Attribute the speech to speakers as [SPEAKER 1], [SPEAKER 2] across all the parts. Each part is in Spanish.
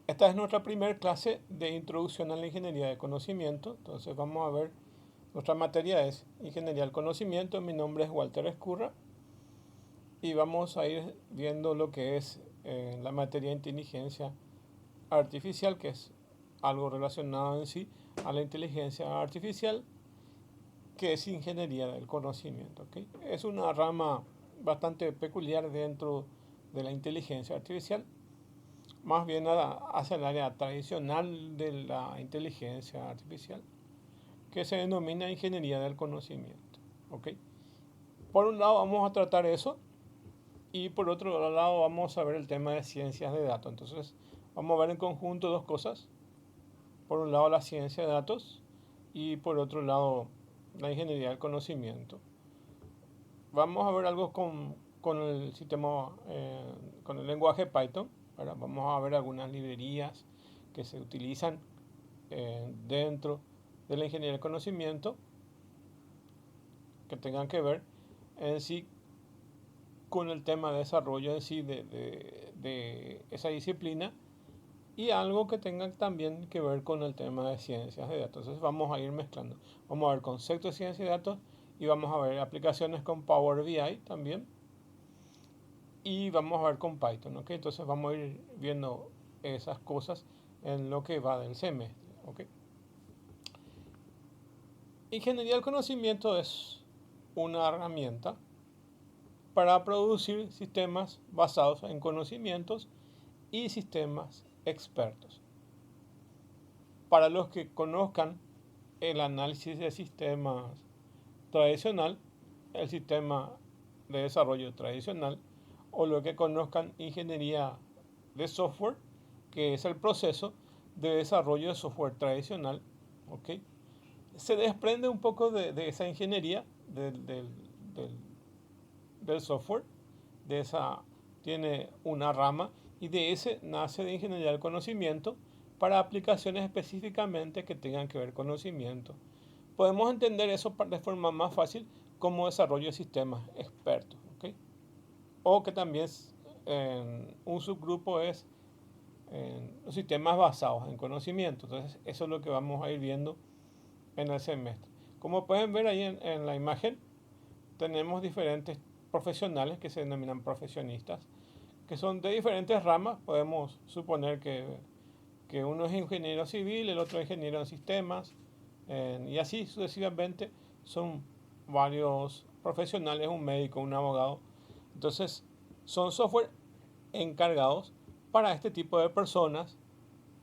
[SPEAKER 1] Esta es nuestra primera clase de introducción a la ingeniería de conocimiento. Entonces vamos a ver, nuestra materia es ingeniería del conocimiento. Mi nombre es Walter Escurra y vamos a ir viendo lo que es la materia de inteligencia artificial, que es algo relacionado en sí a la inteligencia artificial, que es ingeniería del conocimiento. ¿Okay? Es una rama bastante peculiar dentro de la inteligencia artificial, más bien hacia el área tradicional de la inteligencia artificial, que se denomina ingeniería del conocimiento. ¿Okay? Por un lado vamos a tratar eso y por otro lado vamos a ver el tema de ciencias de datos. Entonces vamos a ver en conjunto dos cosas. Por un lado la ciencia de datos y por otro lado la ingeniería del conocimiento. Vamos a ver algo con el sistema, con el lenguaje Python. ¿Verdad? Vamos a ver algunas librerías que se utilizan dentro de la ingeniería del conocimiento que tengan que ver en sí con el tema de desarrollo en sí de esa disciplina y algo que tenga también que ver con el tema de ciencias de datos. Entonces vamos a ir mezclando. Vamos a ver conceptos de ciencia de datos y vamos a ver aplicaciones con Power BI también y vamos a ver con Python. ¿Okay? Entonces vamos a ir viendo esas cosas en lo que va del semestre. ¿Okay? Ingeniería del conocimiento es una herramienta para producir sistemas basados en conocimientos y sistemas expertos. Para los que conozcan el análisis de sistemas tradicional, el sistema de desarrollo tradicional, o lo que conozcan ingeniería de software, que es el proceso de desarrollo de software tradicional, ¿okay? Se desprende un poco de esa ingeniería del software, de esa tiene una rama y de ese nace de ingeniería del conocimiento para aplicaciones específicamente que tengan que ver con conocimiento. Podemos entender eso de forma más fácil como desarrollo de sistemas expertos, ¿okay? O que también un subgrupo es los sistemas basados en conocimiento. Entonces eso es lo que vamos a ir viendo en el semestre. Como pueden ver ahí en la imagen, tenemos diferentes profesionales que se denominan profesionistas, que son de diferentes ramas. Podemos suponer que uno es ingeniero civil, el otro es ingeniero en sistemas, y así sucesivamente son varios profesionales, un médico, un abogado. Entonces, son software encargados para este tipo de personas,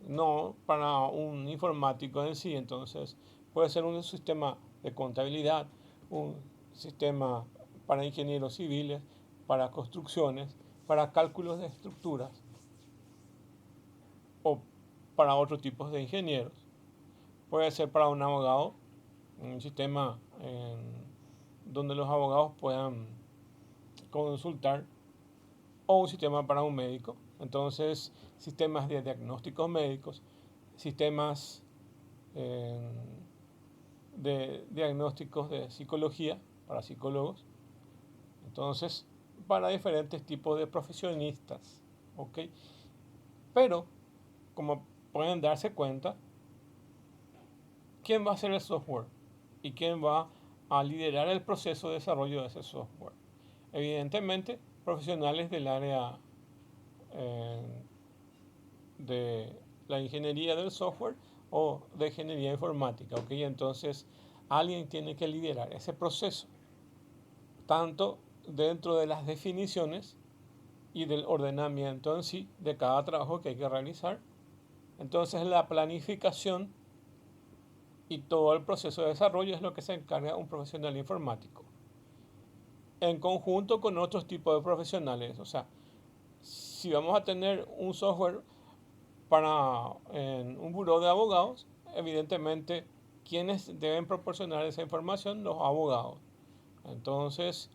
[SPEAKER 1] no para un informático en sí. Entonces, puede ser un sistema de contabilidad, un sistema para ingenieros civiles, para construcciones, para cálculos de estructuras o para otros tipos de ingenieros. Puede ser para un abogado, un sistema donde los abogados puedan consultar, o un sistema para un médico. Entonces, sistemas de diagnósticos médicos, sistemas eh, de diagnósticos de psicología para psicólogos. Entonces, para diferentes tipos de profesionistas. ¿Ok? Pero, como pueden darse cuenta, ¿quién va a hacer el software? ¿Y quién va a liderar el proceso de desarrollo de ese software? Evidentemente, profesionales del área eh, de la ingeniería del software o de ingeniería informática. ¿Okay? Entonces, alguien tiene que liderar ese proceso, tanto dentro de las definiciones y del ordenamiento en sí de cada trabajo que hay que realizar. Entonces, la planificación y todo el proceso de desarrollo es lo que se encarga un profesional informático, en conjunto con otros tipos de profesionales. O sea, si vamos a tener un software para un buró de abogados, evidentemente, ¿quiénes deben proporcionar esa información? Los abogados. Entonces,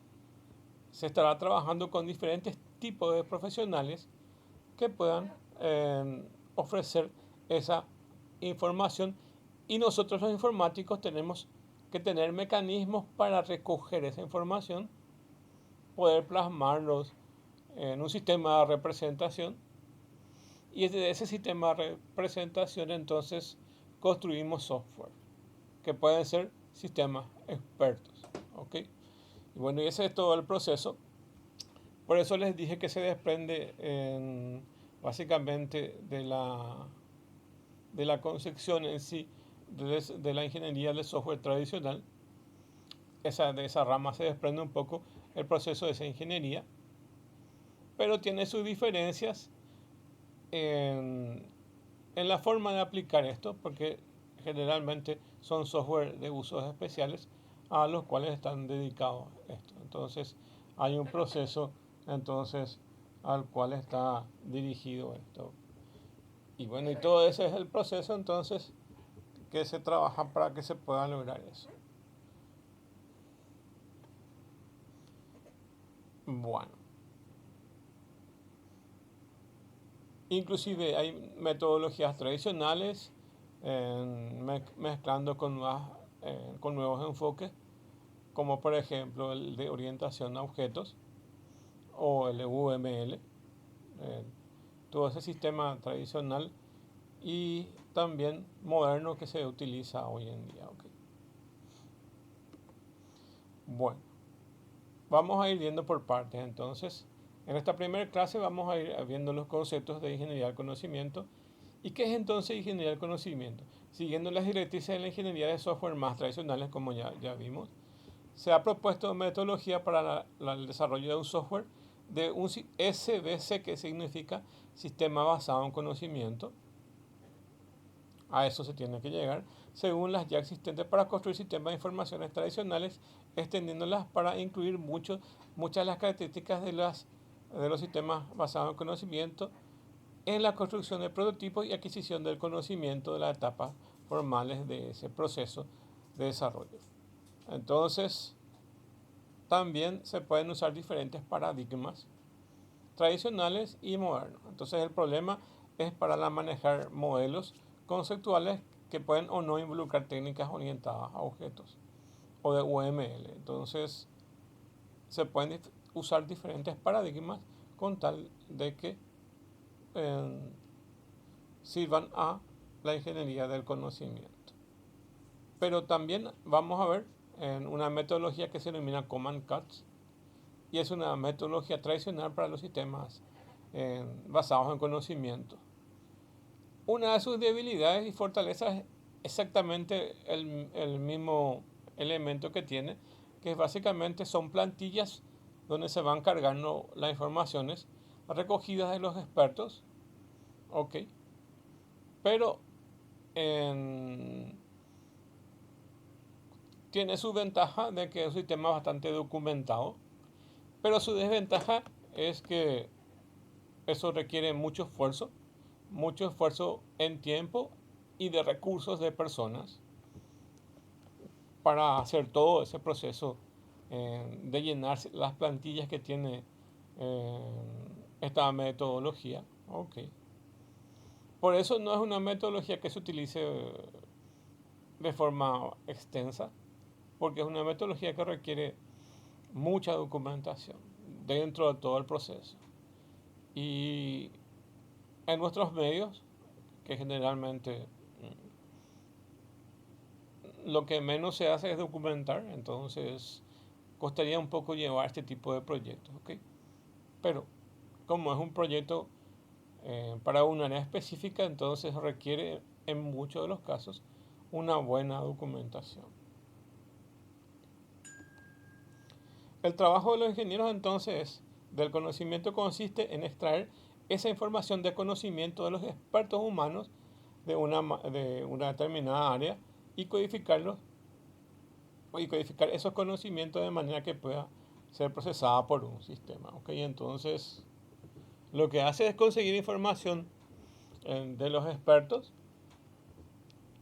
[SPEAKER 1] se estará trabajando con diferentes tipos de profesionales que puedan ofrecer esa información, y nosotros los informáticos tenemos que tener mecanismos para recoger esa información, poder plasmarlos en un sistema de representación Y de ese sistema de representación entonces construimos software, que pueden ser sistemas expertos. ¿Ok? Y bueno, y ese es todo el proceso. Por eso les dije que se desprende básicamente de la concepción en sí de la ingeniería del software tradicional. De esa rama se desprende un poco el proceso de esa ingeniería, pero tiene sus diferencias en, en la forma de aplicar esto, porque generalmente son software de usos especiales a los cuales están dedicados esto. Entonces hay un proceso entonces al cual está dirigido esto. Y bueno, y todo ese es el proceso entonces que se trabaja para que se pueda lograr eso. Bueno, inclusive hay metodologías tradicionales mezclando con nuevos enfoques, como por ejemplo el de orientación a objetos o el de UML, todo ese sistema tradicional y también moderno que se utiliza hoy en día. ¿Okay? Bueno, vamos a ir viendo por partes entonces. En esta primera clase vamos a ir viendo los conceptos de ingeniería del conocimiento. ¿Y qué es entonces ingeniería del conocimiento? Siguiendo las directrices de la ingeniería de software más tradicionales, como ya vimos, se ha propuesto metodología para el desarrollo de un software de un SBC, que significa Sistema Basado en Conocimiento. A eso se tiene que llegar, según las ya existentes, para construir sistemas de informaciones tradicionales, extendiéndolas para incluir muchas de las características de los sistemas basados en conocimiento en la construcción de prototipos y adquisición del conocimiento de las etapas formales de ese proceso de desarrollo. Entonces, también se pueden usar diferentes paradigmas tradicionales y modernos. Entonces, el problema es para manejar modelos conceptuales que pueden o no involucrar técnicas orientadas a objetos o de UML. Entonces, se pueden usar diferentes paradigmas con tal de que sirvan a la ingeniería del conocimiento. Pero también vamos a ver en una metodología que se denomina Common Cuts, y es una metodología tradicional para los sistemas basados en conocimiento. Una de sus debilidades y fortalezas es exactamente el mismo elemento que tiene, que básicamente son plantillas donde se van cargando las informaciones recogidas de los expertos. Ok. Pero tiene su ventaja de que es un sistema bastante documentado, pero su desventaja es que eso requiere mucho esfuerzo en tiempo y de recursos de personas para hacer todo ese proceso de llenar las plantillas que tiene esta metodología. Okay. Por eso no es una metodología que se utilice de forma extensa, porque es una metodología que requiere mucha documentación dentro de todo el proceso. Y en nuestros medios, que generalmente lo que menos se hace es documentar, entonces costaría un poco llevar este tipo de proyectos. ¿Okay? Pero como es un proyecto para un área específica, entonces requiere en muchos de los casos una buena documentación. El trabajo de los ingenieros entonces del conocimiento consiste en extraer esa información de conocimiento de los expertos humanos de una determinada área y codificar esos conocimientos de manera que pueda ser procesada por un sistema. ¿Okay? Entonces, lo que hace es conseguir información de los expertos,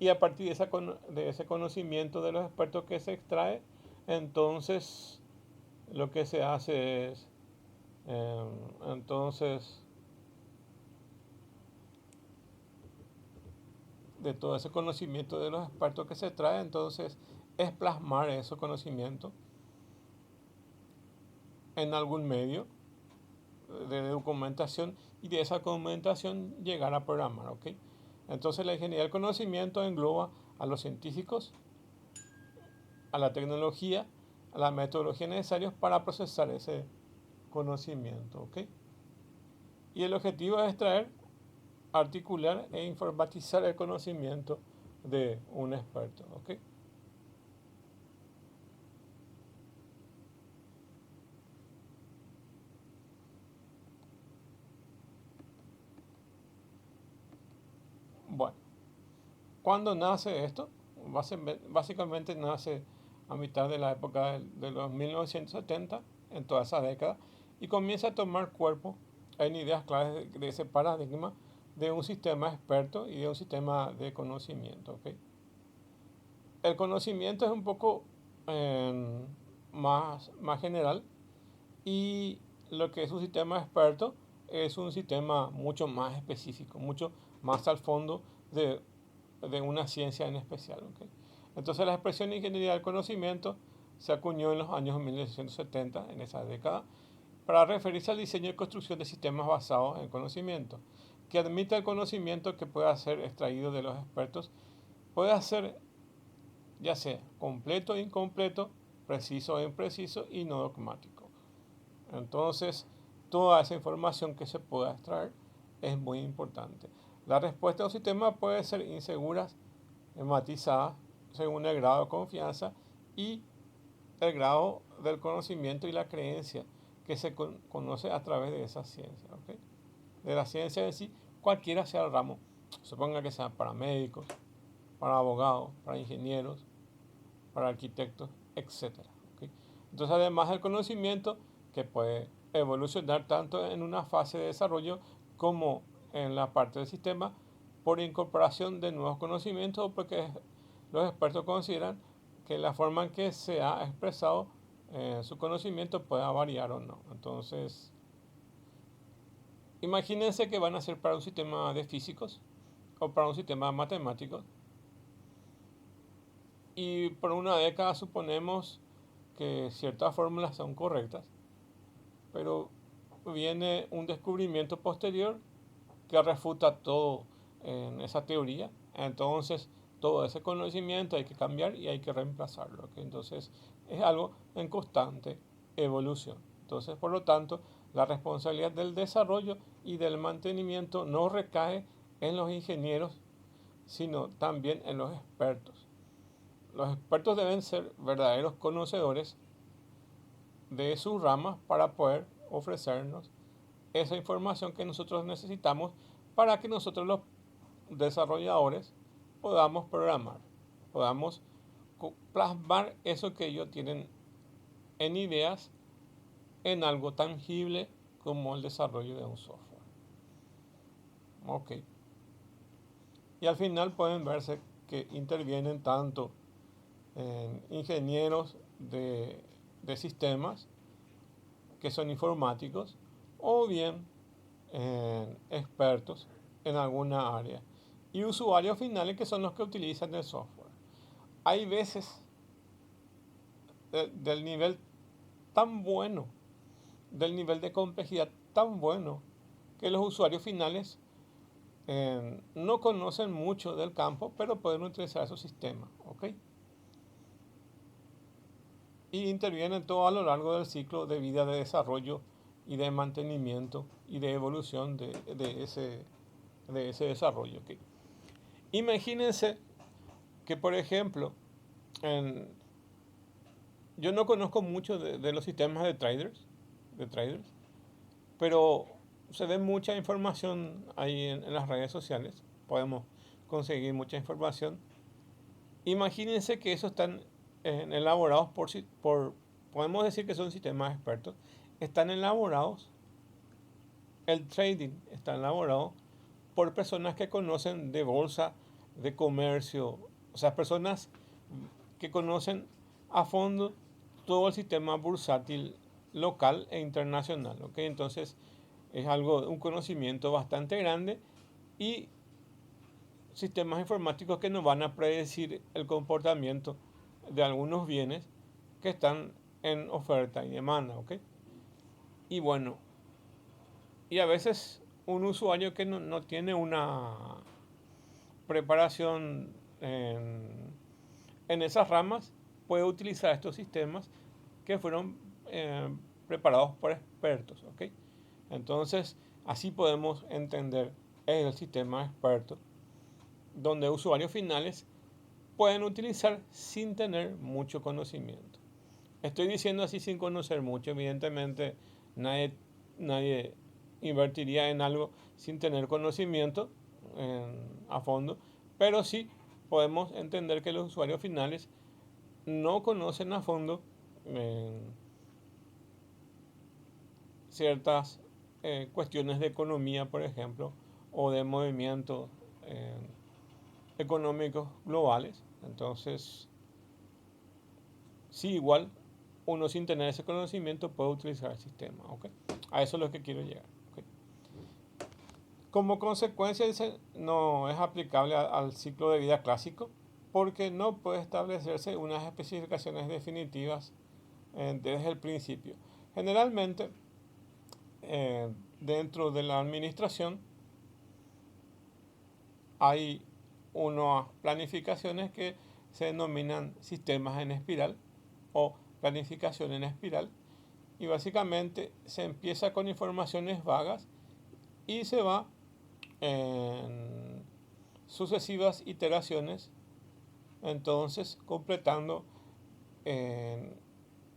[SPEAKER 1] y a partir de ese conocimiento de los expertos que se extrae, entonces lo que se hace es entonces de todo ese conocimiento de los expertos que se trae, entonces es plasmar ese conocimiento en algún medio de documentación y de esa documentación llegar a programar, ¿ok? Entonces la ingeniería del conocimiento engloba a los científicos, a la tecnología, a la metodología necesarios para procesar ese conocimiento, ¿ok? Y el objetivo es extraer, articular e informatizar el conocimiento de un experto, ¿ok? Bueno, ¿cuándo nace esto? Básicamente nace a mitad de la época de los 1970, en toda esa década, y comienza a tomar cuerpo en ideas claves de ese paradigma de un sistema experto y de un sistema de conocimiento, ¿ok? El conocimiento es un poco más general y lo que es un sistema experto es un sistema mucho más específico, mucho más al fondo de, de una ciencia en especial, ¿ok? Entonces la expresión ingeniería del conocimiento se acuñó en los años 1970, en esa década, para referirse al diseño y construcción de sistemas basados en conocimiento, que admite el conocimiento que pueda ser extraído de los expertos, puede ser ya sea completo o incompleto, preciso o impreciso y no dogmático. Entonces, toda esa información que se pueda extraer es muy importante. La respuesta a un sistema puede ser insegura, matizada, según el grado de confianza y el grado del conocimiento y la creencia que se conoce a través de esa ciencia, ¿ok? De la ciencia en sí, cualquiera sea el ramo. Suponga que sean para médicos, para abogados, para ingenieros, para arquitectos, etcétera, ¿ok? Entonces, además del conocimiento que puede evolucionar tanto en una fase de desarrollo como en la parte del sistema por incorporación de nuevos conocimientos, porque los expertos consideran que la forma en que se ha expresado su conocimiento pueda variar o no. Entonces, imagínense que van a ser para un sistema de físicos o para un sistema matemático y por una década suponemos que ciertas fórmulas son correctas, pero viene un descubrimiento posterior que refuta todo en esa teoría. Entonces, todo ese conocimiento hay que cambiar y hay que reemplazarlo, ¿ok? Entonces, es algo en constante evolución. Entonces, por lo tanto, la responsabilidad del desarrollo y del mantenimiento no recae en los ingenieros, sino también en los expertos. Los expertos deben ser verdaderos conocedores de sus ramas para poder ofrecernos esa información que nosotros necesitamos para que nosotros los desarrolladores podamos programar, podamos plasmar eso que ellos tienen en ideas en algo tangible como el desarrollo de un software. Ok. Y al final pueden verse que intervienen tanto ingenieros de sistemas que son informáticos o bien expertos en alguna área y usuarios finales que son los que utilizan el software. Hay veces del nivel tan bueno, del nivel de complejidad tan bueno, que los usuarios finales no conocen mucho del campo, pero pueden utilizar su sistema, ¿ok? Y intervienen todo a lo largo del ciclo de vida de desarrollo y de mantenimiento y de evolución de ese desarrollo. ¿Ok? Imagínense que, por ejemplo, en, yo no conozco mucho de los sistemas de traders, pero se ve mucha información ahí en las redes sociales. Podemos conseguir mucha información. Imagínense que esos están elaborados podemos decir que son sistemas expertos, están elaborados, el trading está elaborado por personas que conocen de bolsa, de comercio, o sea, personas que conocen a fondo todo el sistema bursátil local e internacional, ¿ok? Entonces es un conocimiento bastante grande y sistemas informáticos que nos van a predecir el comportamiento de algunos bienes que están en oferta y demanda, ¿ok? Y bueno, Y a veces un usuario que no tiene una preparación en esas ramas puede utilizar estos sistemas que fueron preparados por expertos, ¿ok? Entonces, así podemos entender el sistema experto, donde usuarios finales pueden utilizar sin tener mucho conocimiento. Estoy diciendo así sin conocer mucho, evidentemente nadie invertiría en algo sin tener conocimiento a fondo, pero sí podemos entender que los usuarios finales no conocen a fondo ciertas cuestiones de economía, por ejemplo, o de movimientos económicos globales. Entonces, sí, igual uno sin tener ese conocimiento puede utilizar el sistema, ¿ok? A eso es lo que quiero llegar, ¿ok? Como consecuencia, no es aplicable al ciclo de vida clásico porque no puede establecerse unas especificaciones definitivas desde el principio. Generalmente, dentro de la administración hay unas planificaciones que se denominan sistemas en espiral o planificación en espiral, y básicamente se empieza con informaciones vagas y se va en sucesivas iteraciones, entonces completando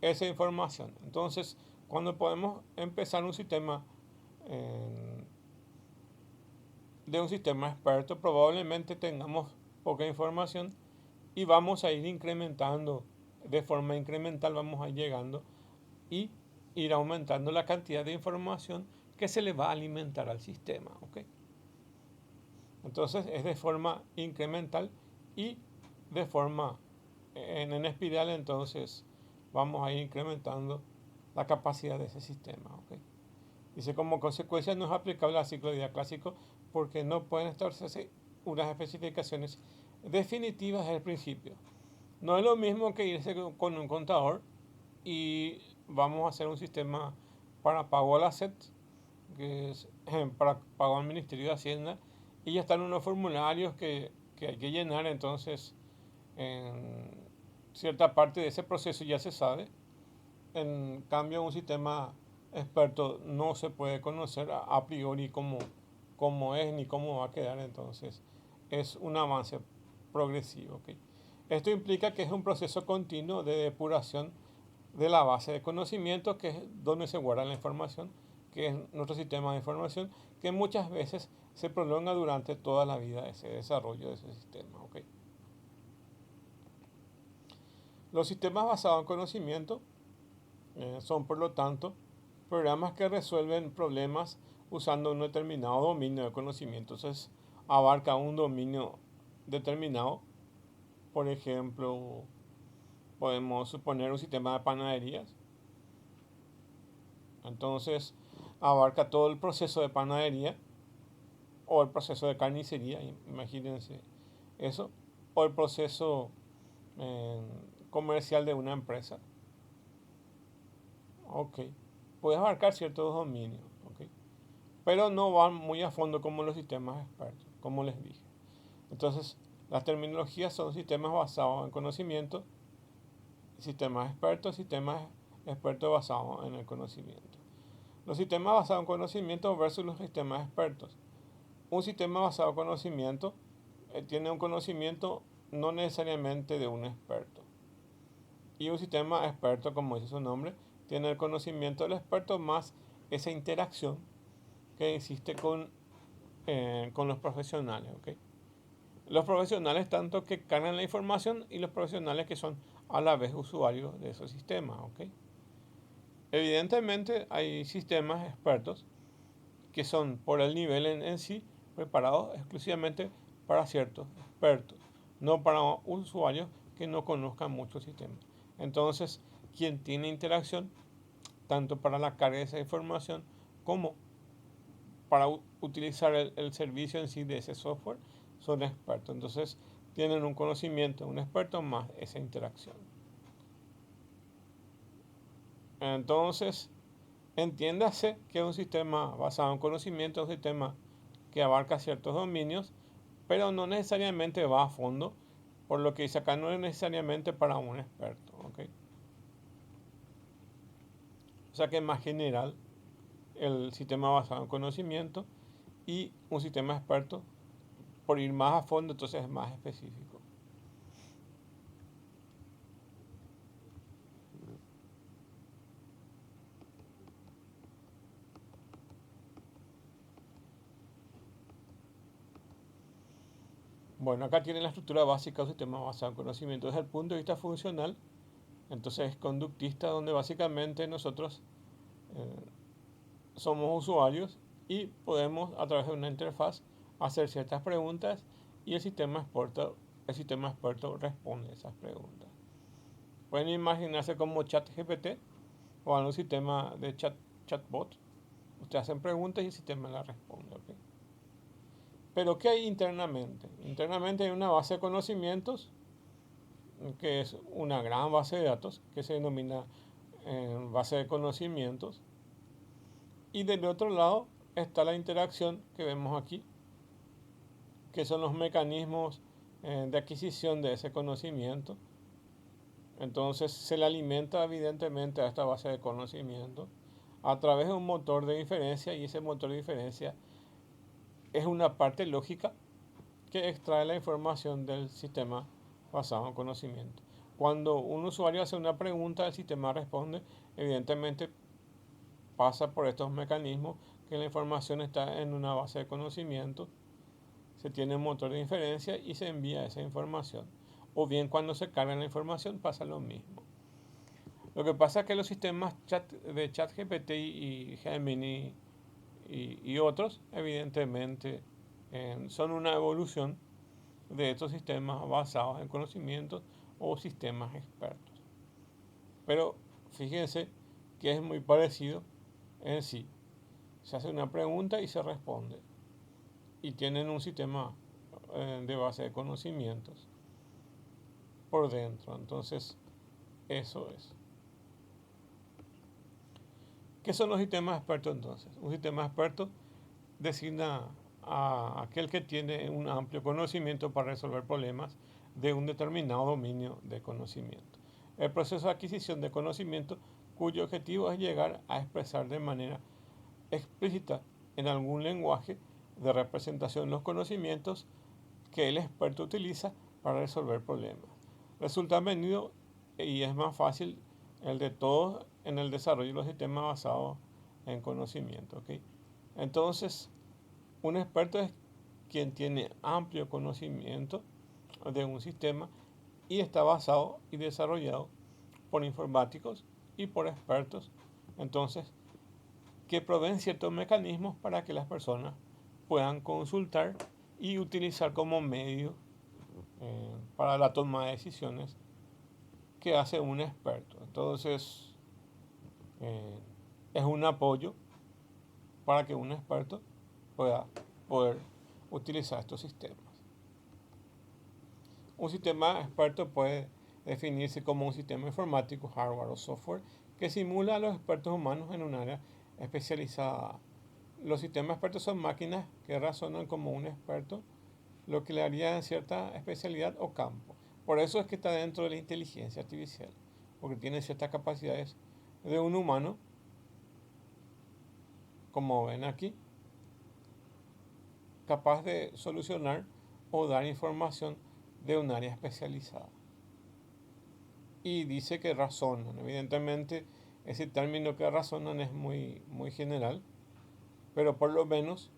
[SPEAKER 1] esa información. Entonces, cuando podemos empezar un sistema de un sistema experto, probablemente tengamos poca información y vamos a ir incrementando de forma incremental, vamos a ir llegando y ir aumentando la cantidad de información que se le va a alimentar al sistema, ¿ok? Entonces es de forma incremental y de forma en espiral, entonces vamos a ir incrementando la capacidad de ese sistema, ¿ok? Dice, como consecuencia no es aplicable al ciclo de vida clásico porque no pueden establecerse unas especificaciones definitivas desde el principio. No es lo mismo que irse con un contador y vamos a hacer un sistema para pago al asset, que es para pago al Ministerio de Hacienda, y ya están unos formularios que hay que llenar, entonces en cierta parte de ese proceso ya se sabe. En cambio, un sistema experto no se puede conocer a priori cómo es ni cómo va a quedar, entonces es un avance progresivo, ¿ok? Esto implica que es un proceso continuo de depuración de la base de conocimientos, que es donde se guarda la información, que es nuestro sistema de información, que muchas veces se prolonga durante toda la vida de ese desarrollo de ese sistema, ¿ok? Los sistemas basados en conocimiento son, por lo tanto, programas que resuelven problemas usando un determinado dominio de conocimiento. Entonces, abarca un dominio determinado. Por ejemplo, podemos suponer un sistema de panaderías. Entonces, abarca todo el proceso de panadería o el proceso de carnicería, imagínense eso, o el proceso eh, comercial de una empresa. Ok, puedes abarcar ciertos dominios, ok, pero no van muy a fondo como los sistemas expertos, como les dije. Entonces, las terminologías son sistemas basados en conocimiento, sistemas expertos basados en el conocimiento. Los sistemas basados en conocimiento versus los sistemas expertos. Un sistema basado en conocimiento tiene un conocimiento no necesariamente de un experto. Y un sistema experto, como dice su nombre, tiene el conocimiento del experto más esa interacción que existe con los profesionales, ¿ok? Los profesionales tanto que cargan la información y los profesionales que son a la vez usuarios de esos sistemas, ¿ok? Evidentemente hay sistemas expertos que son por el nivel en sí preparados exclusivamente para ciertos expertos, no para usuarios que no conozcan mucho el sistema. Entonces, quien tiene interacción tanto para la carga de esa información como para utilizar el servicio en sí de ese software, son expertos. Entonces, tienen un conocimiento, un experto más esa interacción. Entonces, Entiéndase que un sistema basado en conocimiento es un sistema que abarca ciertos dominios, pero no necesariamente va a fondo, por lo que dice acá no es necesariamente para un experto, ¿ok? O sea que es más general el sistema basado en conocimiento y un sistema experto, por ir más a fondo, entonces es más específico. Bueno, acá tiene la estructura básica del sistema basado en conocimiento. Desde el punto de vista funcional, entonces es conductista, donde básicamente nosotros eh, somos usuarios y podemos a través de una interfaz hacer ciertas preguntas y el sistema experto responde esas preguntas. Pueden imaginarse como ChatGPT o algún sistema de chatbot. Ustedes hacen preguntas y el sistema las responde. ¿Okay? Pero ¿qué hay internamente? Internamente hay una base de conocimientos, que es una gran base de datos, que se denomina base de conocimientos. Y del otro lado está la interacción que vemos aquí, que son los mecanismos de adquisición de ese conocimiento. Entonces se le alimenta evidentemente a esta base de conocimiento a través de un motor de inferencia, y ese motor de inferencia es una parte lógica que extrae la información del sistema basado en conocimiento. Cuando un usuario hace una pregunta, el sistema responde, evidentemente pasa por estos mecanismos, que la información está en una base de conocimiento, se tiene un motor de inferencia y se envía esa información. O bien cuando se carga la información pasa lo mismo. Lo que pasa es que los sistemas de ChatGPT y Gemini y otros, evidentemente, son una evolución de estos sistemas basados en conocimientos o sistemas expertos. Pero fíjense que es muy parecido en sí. Se hace una pregunta y se responde. Y tienen un sistema de base de conocimientos por dentro. Entonces, eso es. ¿Qué son los sistemas expertos entonces? Un sistema experto designa a aquel que tiene un amplio conocimiento para resolver problemas de un determinado dominio de conocimiento. El proceso de adquisición de conocimiento cuyo objetivo es llegar a expresar de manera explícita en algún lenguaje de representación los conocimientos que el experto utiliza para resolver problemas. Resulta venido y es más fácil el de todos en el desarrollo de los sistemas basados en conocimiento. ¿Okay? Entonces, un experto es quien tiene amplio conocimiento de un sistema y está basado y desarrollado por informáticos y por expertos. Entonces, que proveen ciertos mecanismos para que las personas puedan consultar y utilizar como medio para la toma de decisiones que hace un experto. Entonces, es un apoyo para que un experto pueda poder utilizar estos sistemas. Un sistema experto puede definirse como un sistema informático, hardware o software, que simula a los expertos humanos en un área especializada. Los sistemas expertos son máquinas que razonan como un experto, lo que le haría en cierta especialidad o campo. Por eso es que está dentro de la inteligencia artificial, porque tiene ciertas capacidades de un humano, como ven aquí, capaz de solucionar o dar información de un área especializada. Y dice que razonan. Evidentemente, ese término que razonan es muy general, pero por lo menos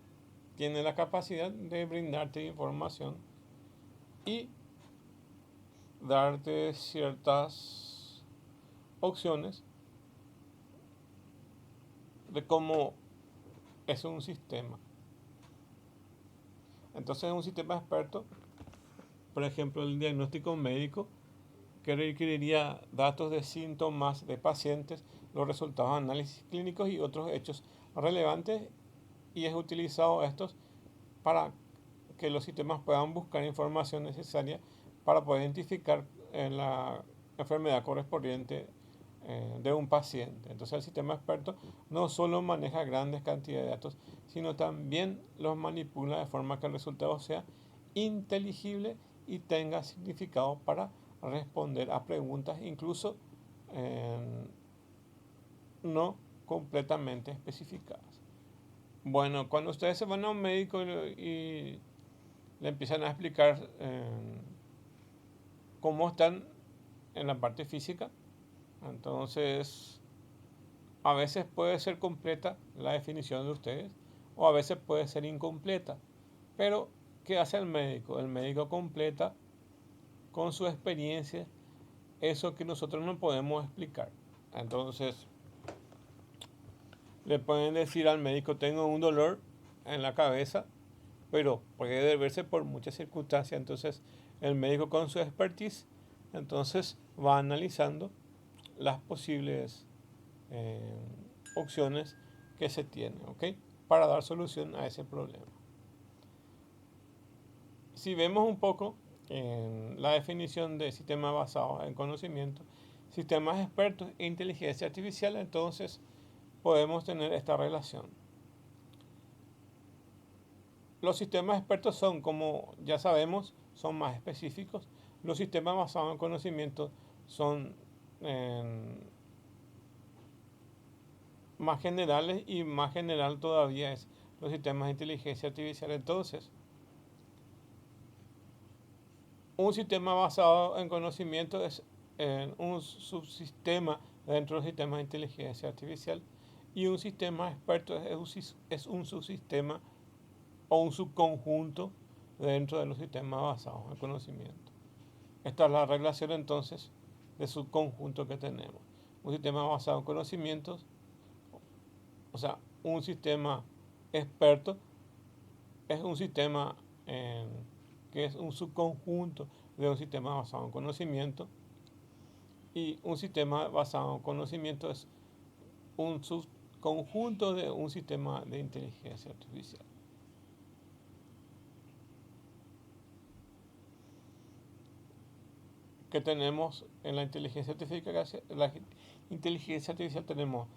[SPEAKER 1] tiene la capacidad de brindarte información y darte ciertas opciones de cómo es un sistema. Entonces, un sistema experto, por ejemplo, el diagnóstico médico, que requeriría datos de síntomas de pacientes, los resultados de análisis clínicos y otros hechos relevantes, y es utilizado estos para que los sistemas puedan buscar información necesaria para poder identificar la enfermedad correspondiente de un paciente. Entonces el sistema experto no solo maneja grandes cantidades de datos, sino también los manipula de forma que el resultado sea inteligible y tenga significado para responder a preguntas incluso no completamente especificadas. Bueno, cuando ustedes se van a un médico y le empiezan a explicar cómo están en la parte física, entonces a veces puede ser completa la definición de ustedes o a veces puede ser incompleta. Pero, ¿qué hace el médico? El médico completa con su experiencia eso que nosotros no podemos explicar. Entonces, le pueden decir al médico, tengo un dolor en la cabeza, pero puede deberse por muchas circunstancias. Entonces, el médico con su expertise, entonces va analizando las posibles opciones que se tienen, ¿ok? Para dar solución a ese problema. Si vemos un poco en la definición de sistema basado en conocimiento, sistemas expertos e inteligencia artificial, entonces podemos tener esta relación. Los sistemas expertos son, como ya sabemos, son más específicos. Los sistemas basados en conocimiento son más generales y más general todavía es los sistemas de inteligencia artificial. Entonces, un sistema basado en conocimiento es un subsistema dentro del sistema de inteligencia artificial y un sistema experto es un subsistema o un subconjunto dentro de los sistemas basados en conocimiento. Esta es la relación entonces de subconjunto que tenemos. Un sistema basado en conocimientos, o sea, un sistema experto es un sistema que es un subconjunto de un sistema basado en conocimiento y un sistema basado en conocimiento es un subconjunto de un sistema de inteligencia artificial. Que tenemos en la inteligencia artificial tenemos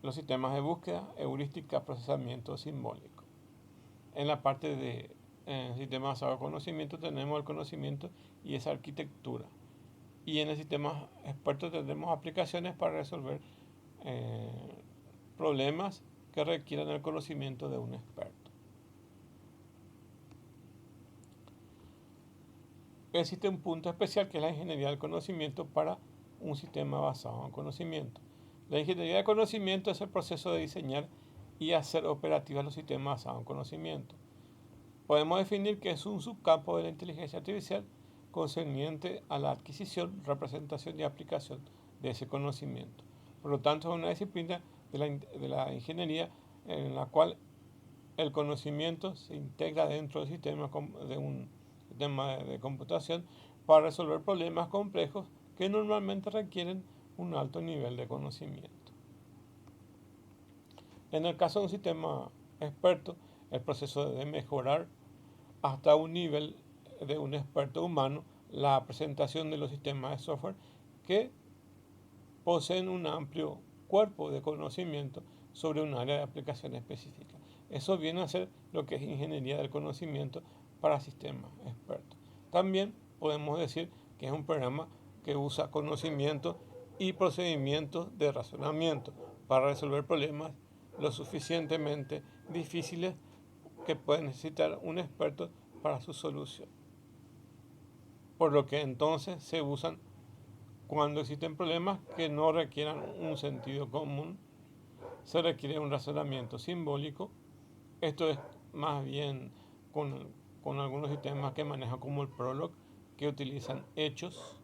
[SPEAKER 1] los sistemas de búsqueda, heurística, procesamiento simbólico. En la parte de sistema basado en conocimiento tenemos el conocimiento y esa arquitectura. Y en el sistema experto tenemos aplicaciones para resolver problemas que requieran el conocimiento de un experto. Existe un punto especial que es la ingeniería del conocimiento para un sistema basado en conocimiento. La ingeniería del conocimiento es el proceso de diseñar y hacer operativos los sistemas basados en conocimiento. Podemos definir que es un subcampo de la inteligencia artificial concerniente a la adquisición, representación y aplicación de ese conocimiento. Por lo tanto, es una disciplina de la ingeniería en la cual el conocimiento se integra dentro del sistema de un sistema de computación para resolver problemas complejos que normalmente requieren un alto nivel de conocimiento. En el caso de un sistema experto, el proceso de mejorar hasta un nivel de un experto humano la presentación de los sistemas de software que poseen un amplio cuerpo de conocimiento sobre un área de aplicación específica. Eso viene a ser lo que es ingeniería del conocimiento para sistemas expertos. También podemos decir que es un programa que usa conocimiento y procedimientos de razonamiento para resolver problemas lo suficientemente difíciles que puede necesitar un experto para su solución. Por lo que entonces se usan cuando existen problemas que no requieran un sentido común, se requiere un razonamiento simbólico. Esto es más bien con algunos sistemas que manejan como el Prolog, que utilizan hechos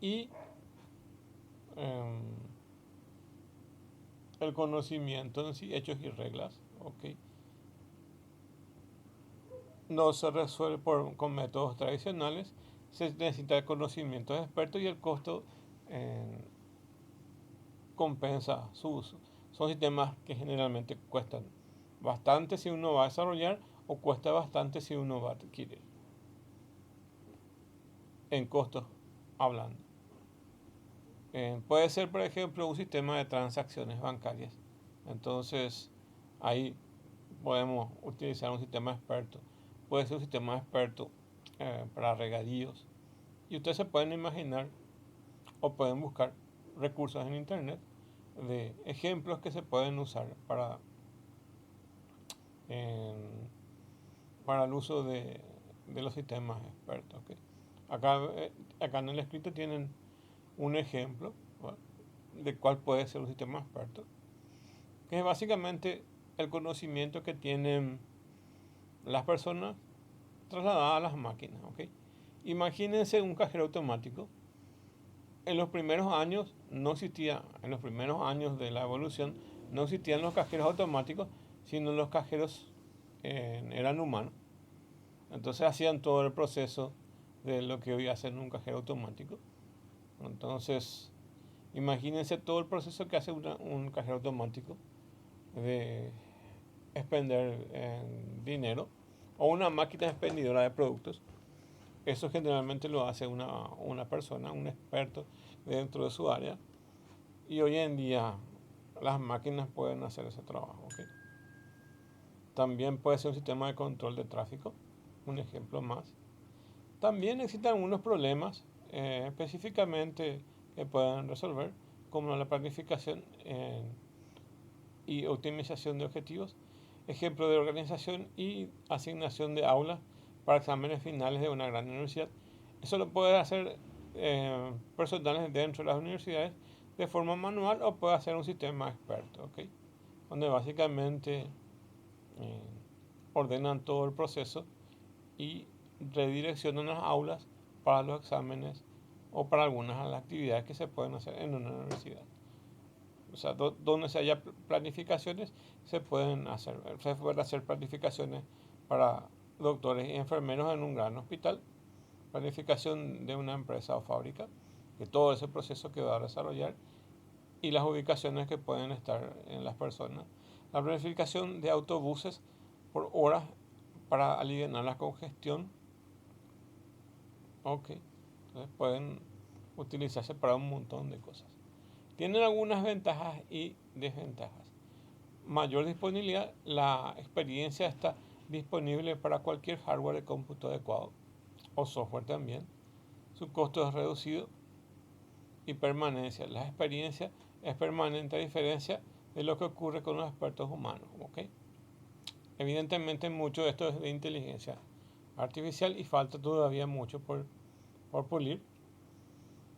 [SPEAKER 1] y el conocimiento en sí, hechos y reglas. ¿Okay? No se resuelve con métodos tradicionales, se necesita conocimientos expertos y el costo compensa su uso. Son sistemas que generalmente cuestan bastante si uno va a desarrollar o cuesta bastante si uno va a adquirir. En costos hablando. Puede ser, por ejemplo, un sistema de transacciones bancarias. Entonces, ahí podemos utilizar un sistema experto. Puede ser un sistema experto para regadíos. Y ustedes se pueden imaginar o pueden buscar recursos en internet de ejemplos que se pueden usar en- para el uso de los sistemas expertos. ¿Ok? Acá, acá en el escrito tienen un ejemplo, ¿va?, de cuál puede ser un sistema experto, que es básicamente el conocimiento que tienen las personas trasladadas a las máquinas. ¿Ok? Imagínense un cajero automático. En los primeros años no existía, en los primeros años de la evolución, no existían los cajeros automáticos, sino los cajeros eran humanos. Entonces hacían todo el proceso de lo que hoy hacen un cajero automático. Entonces, imagínense todo el proceso que hace un cajero automático de expender dinero o una máquina expendedora de productos. Eso generalmente lo hace una persona, un experto dentro de su área. Y hoy en día las máquinas pueden hacer ese trabajo. ¿Ok? También puede ser un sistema de control de tráfico, un ejemplo más. También existen algunos problemas específicamente que pueden resolver, como la planificación y optimización de objetivos, ejemplo de organización y asignación de aulas para exámenes finales de una gran universidad. Eso lo puede hacer personales dentro de las universidades de forma manual o puede hacer un sistema experto, ¿ok? Donde básicamente eh, ordenan todo el proceso y redireccionan las aulas para los exámenes o para algunas de las actividades que se pueden hacer en una universidad. O sea, donde se haya planificaciones, se pueden hacer planificaciones para doctores y enfermeros en un gran hospital, planificación de una empresa o fábrica, de todo ese proceso que va a desarrollar y las ubicaciones que pueden estar en las personas. La planificación de autobuses por horas para aliviar la congestión. Ok, entonces pueden utilizarse para un montón de cosas. Tienen algunas ventajas y desventajas. Mayor disponibilidad, la experiencia está disponible para cualquier hardware de cómputo adecuado o software también. Su costo es reducido y permanencia. La experiencia es permanente a diferencia de lo que ocurre con los expertos humanos. ¿Ok? Evidentemente mucho de esto es de inteligencia artificial y falta todavía mucho por pulir.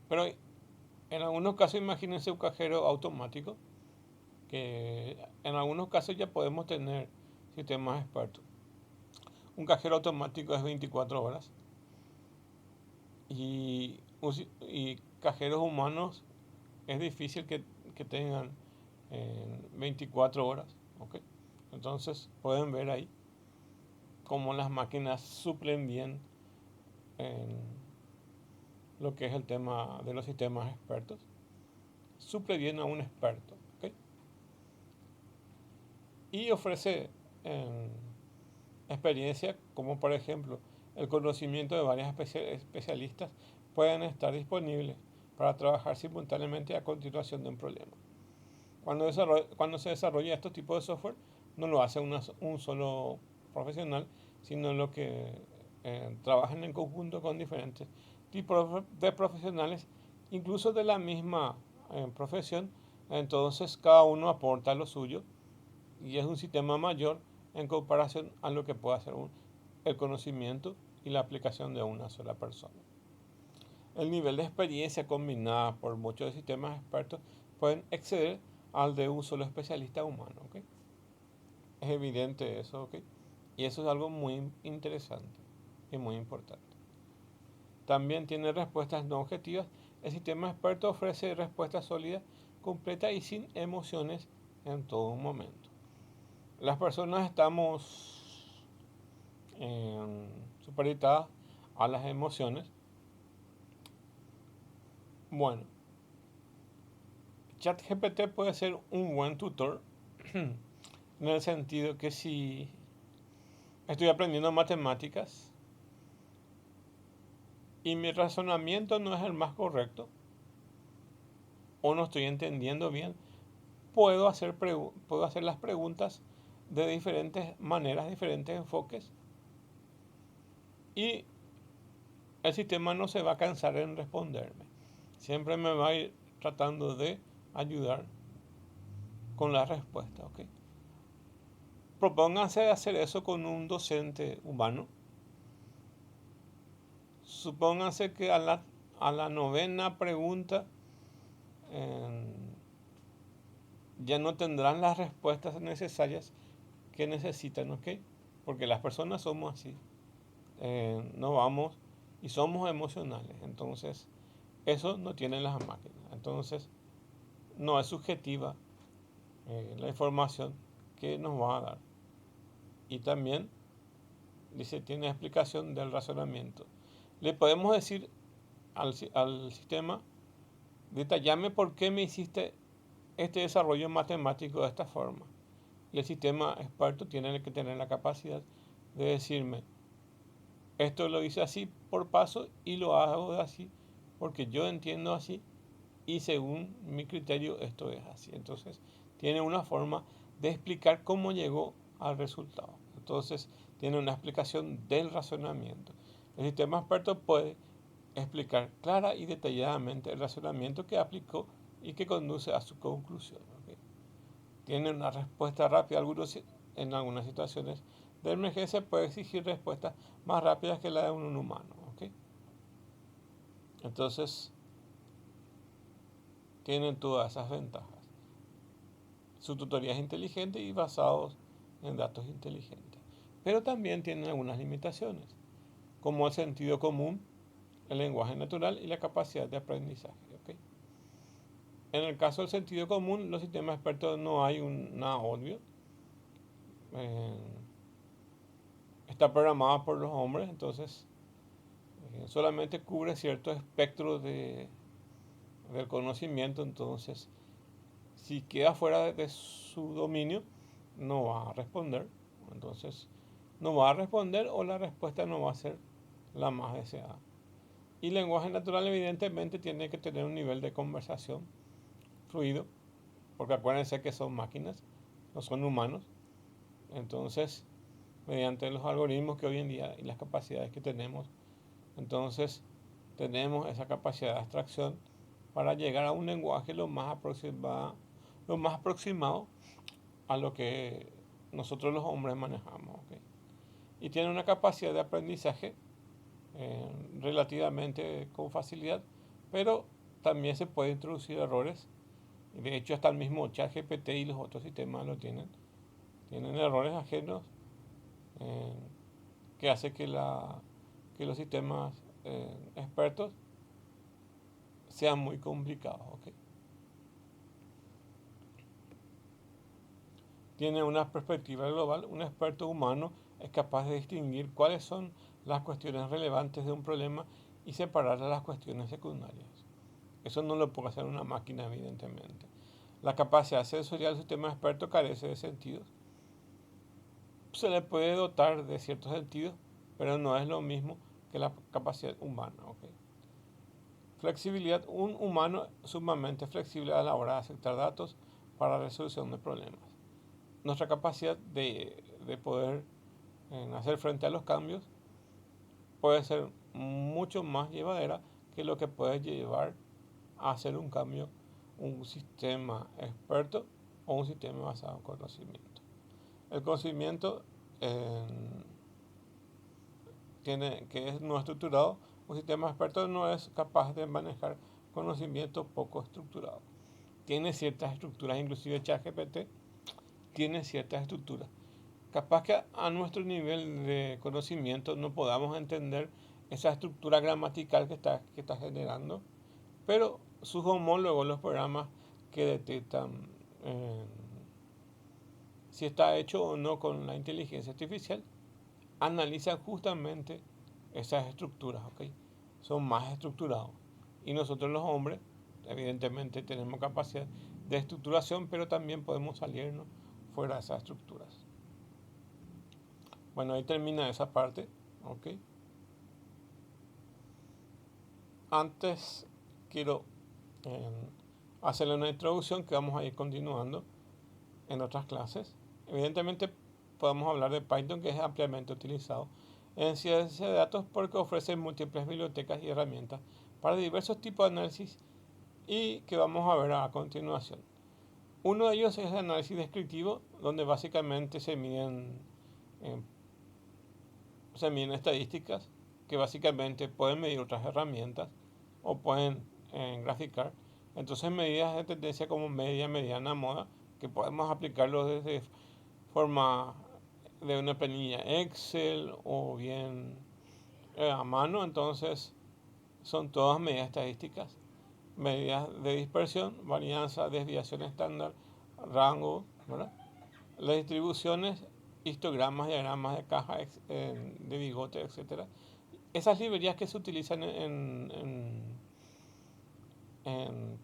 [SPEAKER 1] Pero en algunos casos imagínense un cajero automático, que en algunos casos ya podemos tener sistemas expertos. Un cajero automático es 24 horas y, y cajeros humanos es difícil que tengan 24 horas. ¿Ok? Entonces pueden ver ahí cómo las máquinas suplen bien en lo que es el tema de los sistemas expertos. Suple bien a un experto. ¿Ok? Y ofrece experiencia como por ejemplo el conocimiento de varias especialistas pueden estar disponibles para trabajar simultáneamente a continuación de un problema. Cuando se desarrolla estos tipos de software, no lo hace un solo profesional, sino lo que trabajan en conjunto con diferentes tipos de profesionales, incluso de la misma profesión. Entonces cada uno aporta lo suyo y es un sistema mayor en comparación a lo que puede hacer el conocimiento y la aplicación de una sola persona. El nivel de experiencia combinada por muchos sistemas expertos pueden exceder al de un solo especialista humano. ¿Ok? Es evidente eso. ¿Ok? Y eso es algo muy interesante y muy importante. También tiene respuestas no objetivas. El sistema experto ofrece respuestas sólidas, completas y sin emociones en todo momento. Las personas estamos supeditadas a las emociones. Bueno, ChatGPT puede ser un buen tutor en el sentido que si estoy aprendiendo matemáticas y mi razonamiento no es el más correcto, o no estoy entendiendo bien, puedo hacer las preguntas de diferentes maneras, diferentes enfoques, y el sistema no se va a cansar en responderme. Siempre me va a ir tratando de ayudar con la respuesta, ¿ok? Propónganse hacer eso con un docente humano. Supónganse que a la novena pregunta ya no tendrán las respuestas necesarias que necesitan, ¿ok? Porque las personas somos así. No vamos y somos emocionales. Entonces, eso no tienen las máquinas. Entonces, no es subjetiva la información que nos va a dar. Y también dice, tiene explicación del razonamiento. Le podemos decir al sistema, detallame por qué me hiciste este desarrollo matemático de esta forma. Y el sistema experto tiene que tener la capacidad de decirme, esto lo hice así por paso y lo hago así porque yo entiendo así y según mi criterio esto es así. Entonces tiene una forma de explicar cómo llegó al resultado. Entonces tiene una explicación del razonamiento. El sistema experto puede explicar clara y detalladamente el razonamiento que aplicó y que conduce a su conclusión. ¿Okay? Tiene una respuesta rápida. En algunas situaciones de emergencia puede exigir respuestas más rápidas que la de un humano. ¿Okay? Entonces, tienen todas esas ventajas. Su tutoría es inteligente y basados en datos inteligentes. Pero también tienen algunas limitaciones, como el sentido común, el lenguaje natural y la capacidad de aprendizaje. ¿Okay? En el caso del sentido común, los sistemas expertos no hay nada obvio. Está programado por los hombres, entonces solamente cubre cierto espectro del conocimiento. Entonces, si queda fuera de su dominio, no va a responder. Entonces, no va a responder o la respuesta no va a ser la más deseada. Y lenguaje natural evidentemente tiene que tener un nivel de conversación fluido, porque acuérdense que son máquinas, no son humanos. Entonces, mediante los algoritmos que hoy en día y las capacidades que tenemos, entonces tenemos esa capacidad de abstracción para llegar a un lenguaje lo más aproximado a lo que nosotros los hombres manejamos. ¿Okay? Y tiene una capacidad de aprendizaje relativamente con facilidad, pero también se puede introducir errores. De hecho, hasta el mismo ChatGPT y los otros sistemas lo tienen. Tienen errores ajenos que hace que los sistemas expertos sean muy complicados. ¿Okay? Tiene una perspectiva global. Un experto humano es capaz de distinguir cuáles son las cuestiones relevantes de un problema y separar las cuestiones secundarias. Eso no lo puede hacer una máquina, evidentemente. La capacidad sensorial del sistema experto carece de sentidos. Se le puede dotar de ciertos sentidos, pero no es lo mismo que la capacidad humana. ¿Okay? Flexibilidad. Un humano sumamente flexible a la hora de aceptar datos para la resolución de problemas. Nuestra capacidad de poder hacer frente a los cambios puede ser mucho más llevadera que lo que puede llevar a hacer un cambio un sistema experto o un sistema basado en conocimiento. El conocimiento que es no estructurado, un sistema experto no es capaz de manejar conocimiento poco estructurado. Tiene ciertas estructuras, inclusive ChatGPT tiene ciertas estructuras. Capaz que a nuestro nivel de conocimiento no podamos entender esa estructura gramatical que está generando, pero sus homólogos, los programas que detectan si está hecho o no con la inteligencia artificial, analizan justamente esas estructuras, ¿ok? Son más estructurados. Y nosotros los hombres, evidentemente, tenemos capacidad de estructuración, pero también podemos salirnos fuera de esas estructuras. Bueno, ahí termina esa parte, ¿ok? Antes quiero hacerle una introducción que vamos a ir continuando en otras clases. Evidentemente podemos hablar de Python, que es ampliamente utilizado en ciencia de datos porque ofrece múltiples bibliotecas y herramientas para diversos tipos de análisis y que vamos a ver a continuación. Uno de ellos es el análisis descriptivo, donde básicamente se miden estadísticas que básicamente pueden medir otras herramientas o pueden graficar. Entonces medidas de tendencia como media, mediana, moda, que podemos aplicarlo desde forma de una planilla Excel o bien a mano. Entonces son todas medidas estadísticas, medidas de dispersión, varianza, desviación estándar, rango, ¿verdad? Las distribuciones, histogramas, diagramas de caja, de bigote, etc. Esas librerías que se utilizan en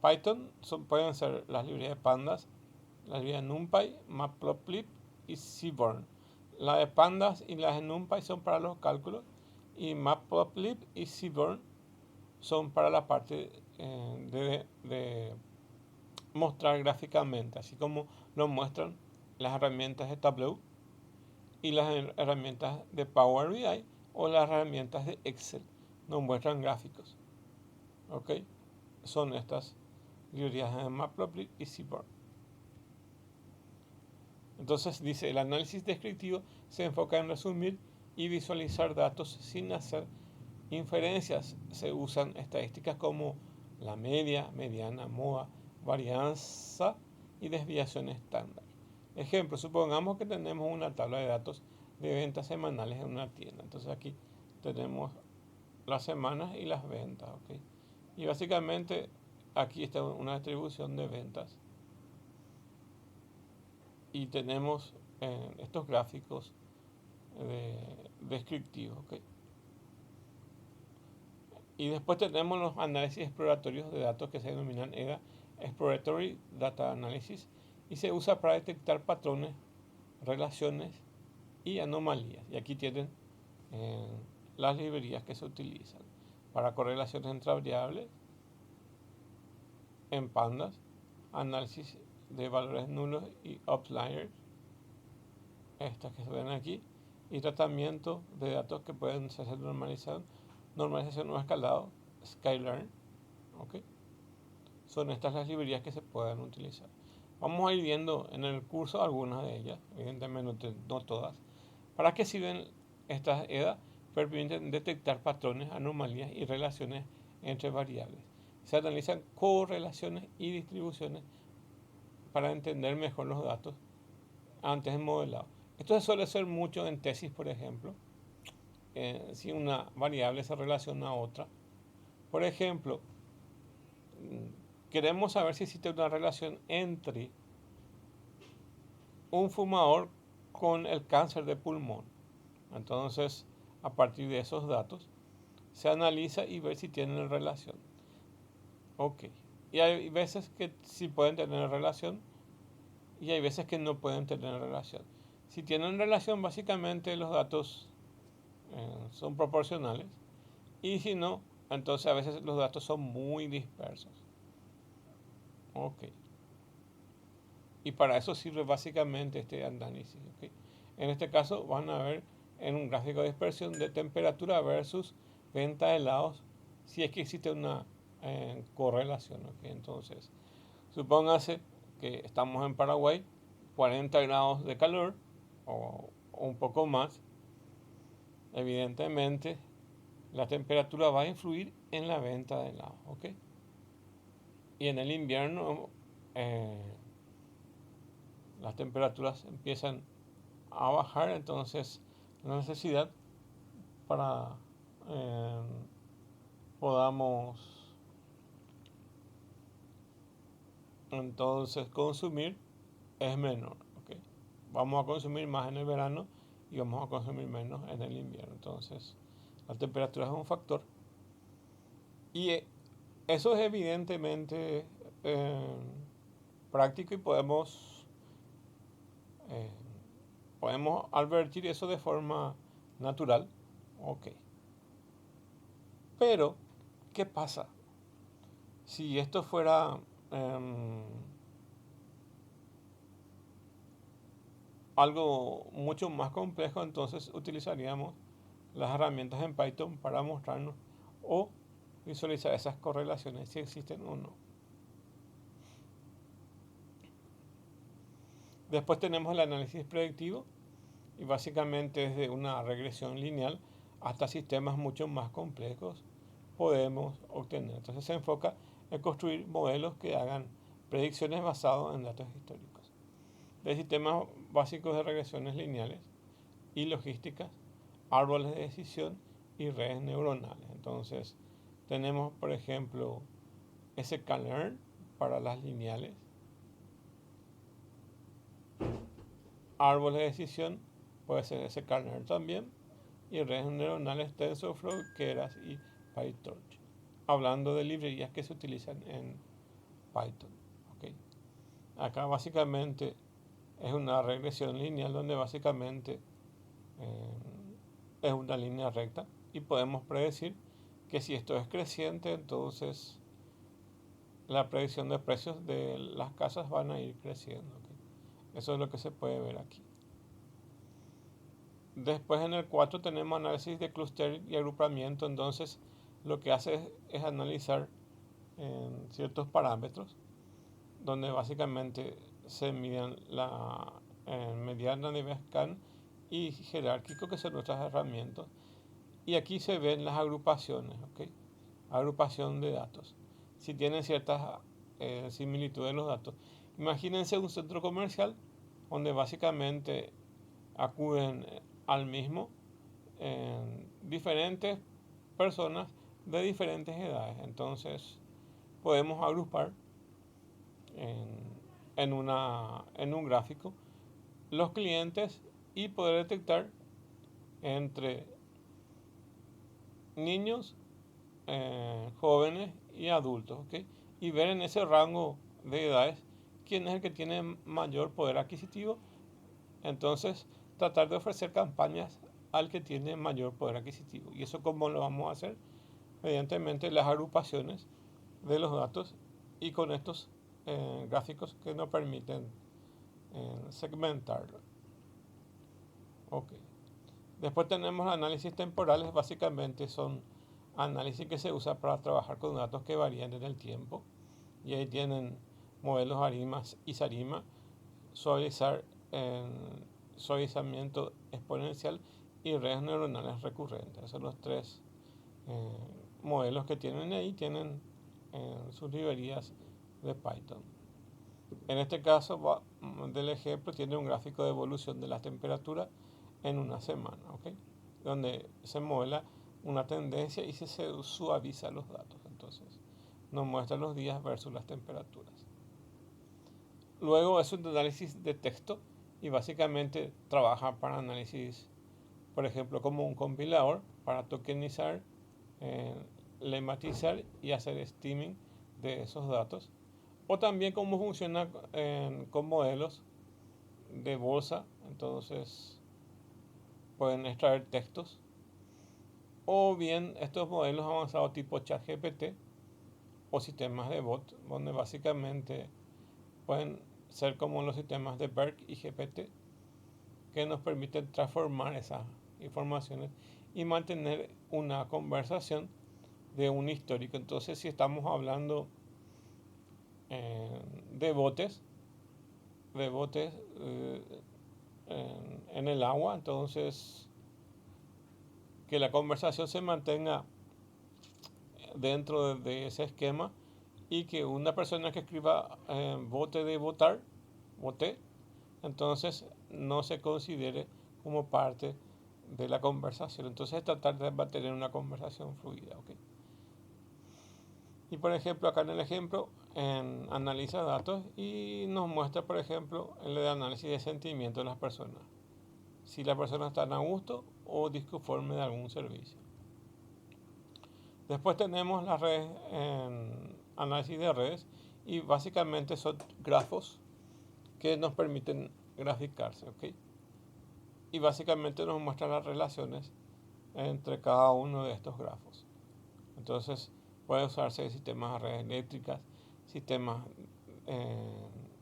[SPEAKER 1] Python pueden ser las librerías de pandas, la librería de NumPy, Matplotlib y Seaborn. Las de pandas y las de NumPy son para los cálculos y Matplotlib y Seaborn son para la parte de mostrar gráficamente, así como lo muestran las herramientas de Tableau y las herramientas de Power BI o las herramientas de Excel. Nos muestran gráficos. ¿Ok? Son estas librerías de Matplotlib y Seaborn. Entonces dice, el análisis descriptivo se enfoca en resumir y visualizar datos sin hacer inferencias. Se usan estadísticas como la media, mediana, moda, varianza y desviación estándar. Ejemplo, supongamos que tenemos una tabla de datos de ventas semanales en una tienda. Entonces aquí tenemos las semanas y las ventas. ¿Okay? Y básicamente aquí está una distribución de ventas. Y tenemos estos gráficos descriptivos. ¿Okay? Y después tenemos los análisis exploratorios de datos que se denominan EDA, Exploratory Data Analysis, y se usa para detectar patrones, relaciones y anomalías. Y aquí tienen las librerías que se utilizan para correlaciones entre variables, en pandas, análisis de valores nulos y outliers, estas que se ven aquí, y tratamiento de datos que pueden ser normalizados, normalización o escalado, Sklearn. ¿Okay? Son estas las librerías que se pueden utilizar. Vamos a ir viendo en el curso algunas de ellas, evidentemente no todas. ¿Para qué sirven estas EDA? Permiten detectar patrones, anomalías y relaciones entre variables. Se analizan correlaciones y distribuciones para entender mejor los datos antes de modelado. Esto se suele hacer mucho en tesis, por ejemplo. Si una variable se relaciona a otra. Por ejemplo, queremos saber si existe una relación entre un fumador con el cáncer de pulmón. Entonces, a partir de esos datos, se analiza y ve si tienen relación. Ok. Y hay veces que sí pueden tener relación y hay veces que no pueden tener relación. Si tienen relación, básicamente los datos son proporcionales. Y si no, entonces a veces los datos son muy dispersos. Ok. Y para eso sirve básicamente este análisis. ¿Okay? En este caso van a ver en un gráfico de dispersión de temperatura versus venta de helados, si es que existe una correlación. ¿Okay? Entonces, supóngase que estamos en Paraguay, 40 grados de calor o un poco más. Evidentemente, la temperatura va a influir en la venta de helados. ¿Okay? Y en el invierno, las temperaturas empiezan a bajar, entonces la necesidad para podamos entonces consumir es menor. ¿Okay? Vamos a consumir más en el verano y vamos a consumir menos en el invierno. Entonces la temperatura es un factor y eso es evidentemente práctico y podemos advertir eso de forma natural. Ok. Pero, ¿qué pasa? Si esto fuera em, algo mucho más complejo, entonces utilizaríamos las herramientas en Python para mostrarnos o visualizar esas correlaciones, si existen o no. Después tenemos el análisis predictivo, y básicamente desde una regresión lineal hasta sistemas mucho más complejos podemos obtener. Entonces se enfoca en construir modelos que hagan predicciones basadas en datos históricos. De sistemas básicos de regresiones lineales y logísticas, árboles de decisión y redes neuronales. Entonces tenemos, por ejemplo, sklearn para las lineales, árboles de decisión puede ser sklearn también, y redes neuronales TensorFlow, Keras y PyTorch, hablando de librerías que se utilizan en Python. ¿Okay? Acá básicamente es una regresión lineal donde básicamente es una línea recta y podemos predecir que si esto es creciente, entonces la predicción de precios de las casas van a ir creciendo. ¿Okay? Eso es lo que se puede ver aquí. Después en el 4 tenemos análisis de clustering y agrupamiento. Entonces lo que hace es analizar ciertos parámetros donde básicamente se miden la mediana, nivel scan y jerárquico, que son nuestras herramientas. Y aquí se ven las agrupaciones, ¿okay? Agrupación de datos. Si tienen ciertas similitudes en los datos. Imagínense un centro comercial donde básicamente acuden al mismo diferentes personas de diferentes edades. Entonces podemos agrupar en un gráfico los clientes y poder detectar entre niños, jóvenes y adultos, ¿okay? Y ver en ese rango de edades quién es el que tiene mayor poder adquisitivo. Entonces tratar de ofrecer campañas al que tiene mayor poder adquisitivo. ¿Y eso cómo lo vamos a hacer? Mediante las agrupaciones de los datos y con estos gráficos que nos permiten segmentarlo. Okay. Después tenemos análisis temporales. Básicamente son análisis que se usa para trabajar con datos que varían en el tiempo. Y ahí tienen modelos ARIMA y SARIMA, suavizamiento exponencial y redes neuronales recurrentes. Esos son los tres modelos que tienen ahí, tienen sus librerías de Python. En este caso del ejemplo tiene un gráfico de evolución de la temperatura en una semana, ¿okay? Donde se modela una tendencia y se suaviza los datos. Entonces nos muestra los días versus las temperaturas. Luego es un análisis de texto y básicamente trabaja para análisis, por ejemplo, como un compilador para tokenizar, lemmatizar y hacer steaming de esos datos. O también cómo funciona con modelos de bolsa. Entonces pueden extraer textos. O bien estos modelos avanzados tipo ChatGPT o sistemas de bot, donde básicamente pueden ser como los sistemas de BERT y GPT, que nos permiten transformar esas informaciones y mantener una conversación de un histórico. Entonces, si estamos hablando de botes en el agua, entonces que la conversación se mantenga dentro de ese esquema y que una persona que escriba bote de votar, voté, entonces no se considere como parte de la conversación. Entonces tratar de mantener una conversación fluida, ¿okay? Y por ejemplo, acá en el ejemplo, analiza datos y nos muestra, por ejemplo, el de análisis de sentimiento de las personas. Si la persona está a gusto o disconforme de algún servicio. Después tenemos las redes, análisis de redes, y básicamente son grafos que nos permiten graficarse, ¿okay? Y básicamente nos muestran las relaciones entre cada uno de estos grafos. Entonces puede usarse en sistemas de redes eléctricas, sistemas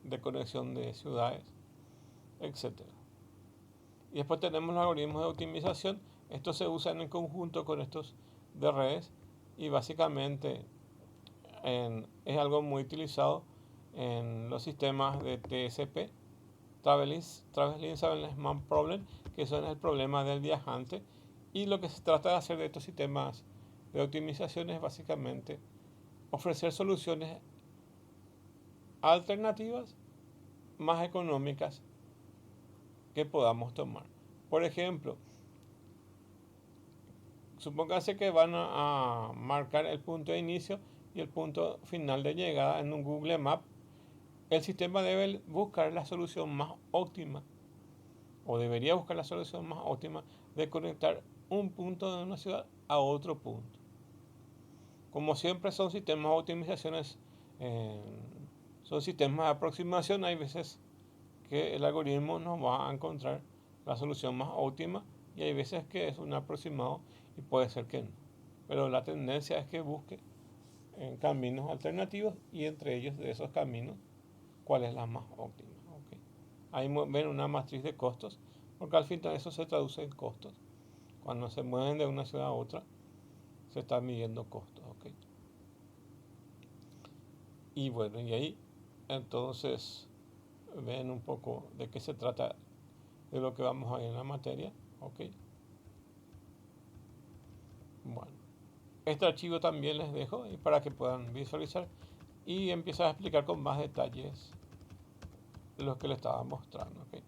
[SPEAKER 1] de conexión de ciudades, etcétera. Y después tenemos los algoritmos de optimización. Estos se usan en conjunto con estos de redes y básicamente es algo muy utilizado en los sistemas de TSP, Traveling Salesman Problem, que son el problema del viajante. Y lo que se trata de hacer de estos sistemas de optimización es básicamente ofrecer soluciones alternativas más económicas que podamos tomar. Por ejemplo, supóngase que van a marcar el punto de inicio y el punto final de llegada en un Google Maps. El sistema debe buscar la solución más óptima, o debería buscar la solución más óptima de conectar un punto de una ciudad a otro punto. Como siempre son sistemas de optimizaciones, son sistemas de aproximación, hay veces que el algoritmo nos va a encontrar la solución más óptima y hay veces que es un aproximado y puede ser que no. Pero la tendencia es que busque caminos alternativos y entre ellos de esos caminos cuál es la más óptima. ¿Okay? Ahí ven una matriz de costos, porque al final eso se traduce en costos. Cuando se mueven de una ciudad a otra, se están midiendo costos. ¿Okay? Y bueno, y ahí entonces ven un poco de qué se trata de lo que vamos a ver en la materia. ¿Okay? Bueno, este archivo también les dejo para que puedan visualizar y empezar a explicar con más detalles lo que les estaba mostrando. ¿Okay?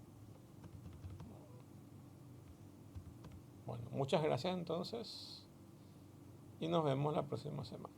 [SPEAKER 1] Bueno, muchas gracias entonces y nos vemos la próxima semana.